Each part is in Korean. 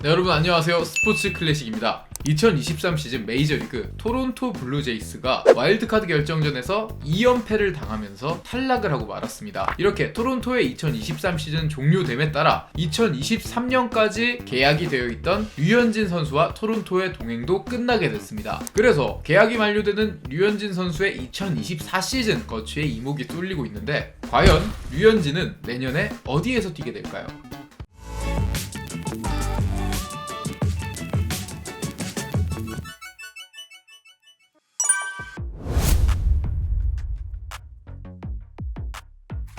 네, 여러분 안녕하세요. 스포츠 클래식입니다. 2023 시즌 메이저리그 토론토 블루제이스가 와일드카드 결정전에서 2연패를 당하면서 탈락을 하고 말았습니다. 이렇게 토론토의 2023 시즌 종료됨에 따라 2023년까지 계약이 되어 있던 류현진 선수와 토론토의 동행도 끝나게 됐습니다. 그래서 계약이 만료되는 류현진 선수의 2024 시즌 거취에 이목이 쏠리고 있는데, 과연 류현진은 내년에 어디에서 뛰게 될까요?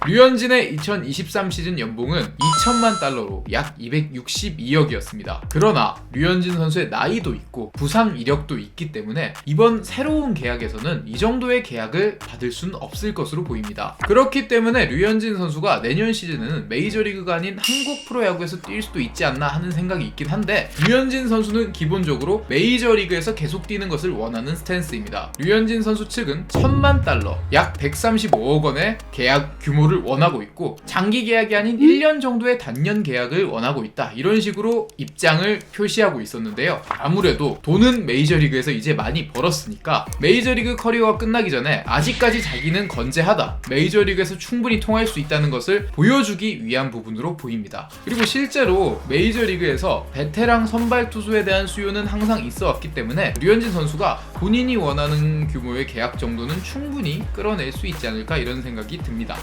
류현진의 2023 시즌 연봉은 2천만 달러로 약 262억이었습니다. 그러나 류현진 선수의 나이도 있고 부상 이력도 있기 때문에 이번 새로운 계약에서는 이 정도의 계약을 받을 수는 없을 것으로 보입니다. 그렇기 때문에 류현진 선수가 내년 시즌에는 메이저리그가 아닌 한국 프로야구에서 뛸 수도 있지 않나 하는 생각이 있긴 한데, 류현진 선수는 기본적으로 메이저리그에서 계속 뛰는 것을 원하는 스탠스입니다. 류현진 선수 측은 1,000만 달러, 약 135억 원의 계약 규모를 원하고 있고, 장기 계약이 아닌 1년 정도의 단년 계약을 원하고 있다, 이런 식으로 입장을 표시하고 있었는데요. 아무래도 돈은 메이저리그에서 이제 많이 벌었으니까 메이저리그 커리어가 끝나기 전에 아직까지 자기는 건재하다, 메이저리그에서 충분히 통할 수 있다는 것을 보여주기 위한 부분으로 보입니다. 그리고 실제로 메이저리그에서 베테랑 선발 투수에 대한 수요는 항상 있어 왔기 때문에 류현진 선수가 본인이 원하는 규모의 계약 정도는 충분히 끌어낼 수 있지 않을까, 이런 생각이 듭니다.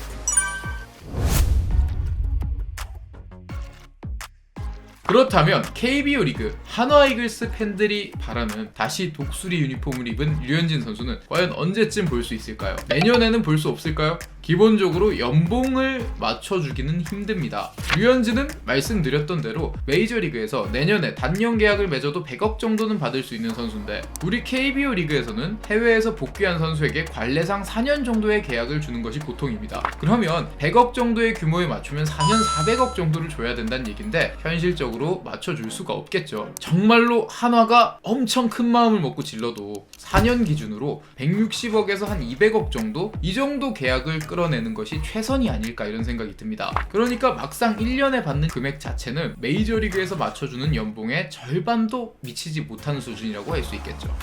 그렇다면 KBO 리그 한화 이글스 팬들이 바라는 다시 독수리 유니폼을 입은 류현진 선수는 과연 언제쯤 볼 수 있을까요? 내년에는 볼 수 없을까요? 기본적으로 연봉을 맞춰주기는 힘듭니다. 류현진은 말씀드렸던 대로 메이저리그에서 내년에 단년 계약을 맺어도 100억 정도는 받을 수 있는 선수인데, 우리 KBO 리그에서는 해외에서 복귀한 선수에게 관례상 4년 정도의 계약을 주는 것이 보통입니다. 그러면 100억 정도의 규모에 맞추면 4년 400억 정도를 줘야 된다는 얘긴데, 현실적으로 맞춰줄 수가 없겠죠. 정말로 한화가 엄청 큰 마음을 먹고 질러도 4년 기준으로 160억에서 한 200억 정도? 이 정도 계약을 끌어내는 것이 최선이 아닐까, 이런 생각이 듭니다. 그러니까 막상 1년에 받는 금액 자체는 메이저리그에서 맞춰주는 연봉의 절반도 미치지 못하는 수준이라고 할 수 있겠죠.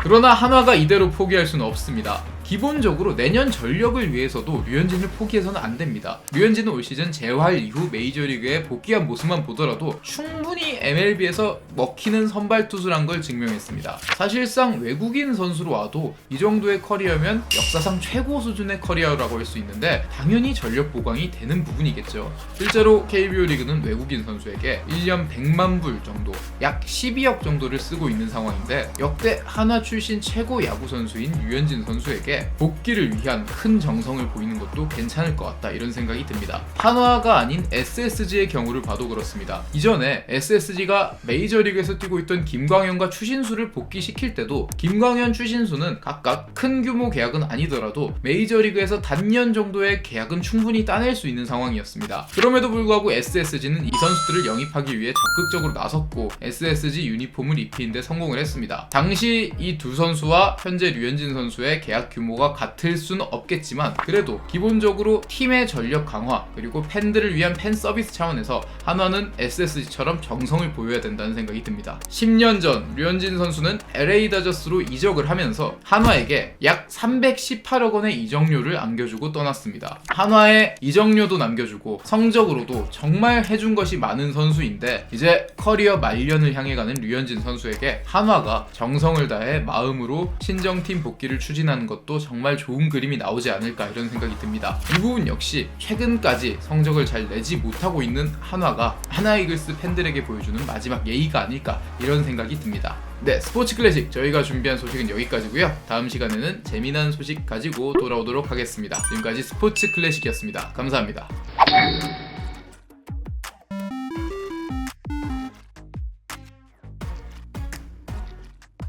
그러나 한화가 이대로 포기할 수는 없습니다. 기본적으로 내년 전력을 위해서도 류현진을 포기해서는 안 됩니다. 류현진은 올 시즌 재활 이후 메이저리그에 복귀한 모습만 보더라도 충분히 MLB에서 먹히는 선발 투수란 걸 증명했습니다. 사실상 외국인 선수로 와도 이 정도의 커리어면 역사상 최고 수준의 커리어라고 할 수 있는데, 당연히 전력 보강이 되는 부분이겠죠. 실제로 KBO 리그는 외국인 선수에게 1년 100만 불 정도, 약 12억 정도를 쓰고 있는 상황인데, 역대 한화 출신 최고 야구 선수인 류현진 선수에게 복귀를 위한 큰 정성을 보이는 것도 괜찮을 것 같다, 이런 생각이 듭니다. 한화가 아닌 SSG의 경우를 봐도 그렇습니다. 이전에 SSG가 메이저리그에서 뛰고 있던 김광현과 추신수를 복귀시킬 때도 김광현, 추신수는 각각 큰 규모 계약은 아니더라도 메이저리그에서 단년 정도의 계약은 충분히 따낼 수 있는 상황이었습니다. 그럼에도 불구하고 SSG는 이 선수들을 영입하기 위해 적극적으로 나섰고 SSG 유니폼을 입히는 데 성공을 했습니다. 당시 이 두 선수와 현재 류현진 선수의 계약 규모가 같을 수는 없겠지만, 그래도 기본적으로 팀의 전력 강화 그리고 팬들을 위한 팬 서비스 차원에서 한화는 SSG처럼 정성을 보여야 된다는 생각이 듭니다. 10년 전 류현진 선수는 LA 다저스로 이적을 하면서 한화에게 약 318억 원의 이적료를 안겨주고 떠났습니다. 한화에 이적료도 남겨주고 성적으로도 정말 해준 것이 많은 선수인데, 이제 커리어 말년을 향해 가는 류현진 선수에게 한화가 정성을 다해 마음으로 신정팀 복귀를 추진하는 것도 정말 좋은 그림이 나오지 않을까, 이런 생각이 듭니다. 이 부분 역시 최근까지 성적을 잘 내지 못하고 있는 한화가 한화 이글스 팬들에게 보여주는 마지막 예의가 아닐까, 이런 생각이 듭니다. 네, 스포츠 클래식 저희가 준비한 소식은 여기까지고요. 다음 시간에는 재미난 소식 가지고 돌아오도록 하겠습니다. 지금까지 스포츠 클래식이었습니다. 감사합니다.